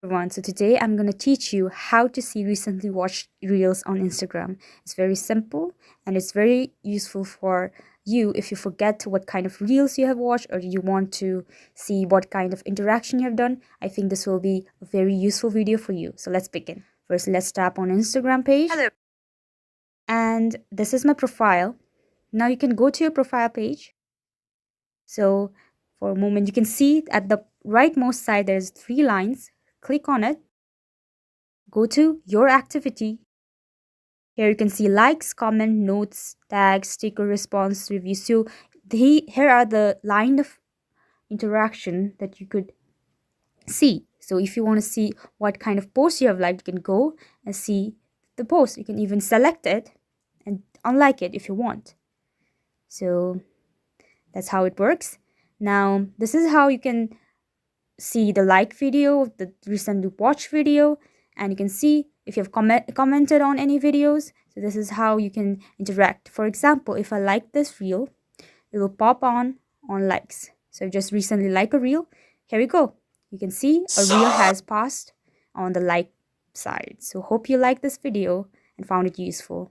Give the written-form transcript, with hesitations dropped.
Everyone, so today I'm going to teach you how to see recently watched reels on Instagram. It's very simple and it's very useful for you if you forget what kind of reels you have watched or you want to see what kind of interaction you have done. I think this will be a very useful video for you. So let's begin. First, let's tap on Instagram page. Hello. And this is my profile. Now you can go to your profile page. So for a moment, you can see at the rightmost side, there's 3 lines. Click on it. Go to your activity. Here you can see likes, comment, notes, tags, sticker, response, reviews. So here are the line of interaction that you could see. So if you want to see what kind of post you have liked, you can go and see the post. You can even select it and unlike it if you want. So that's how it works. Now this is how you can see the like video, the recently watched video, and you can see if you have commented on any videos. So this is how you can interact. For example, if I like this reel, it will pop on likes. So just recently like a reel. Here we go. You can see a reel has passed on the like side. So hope you like this video and found it useful.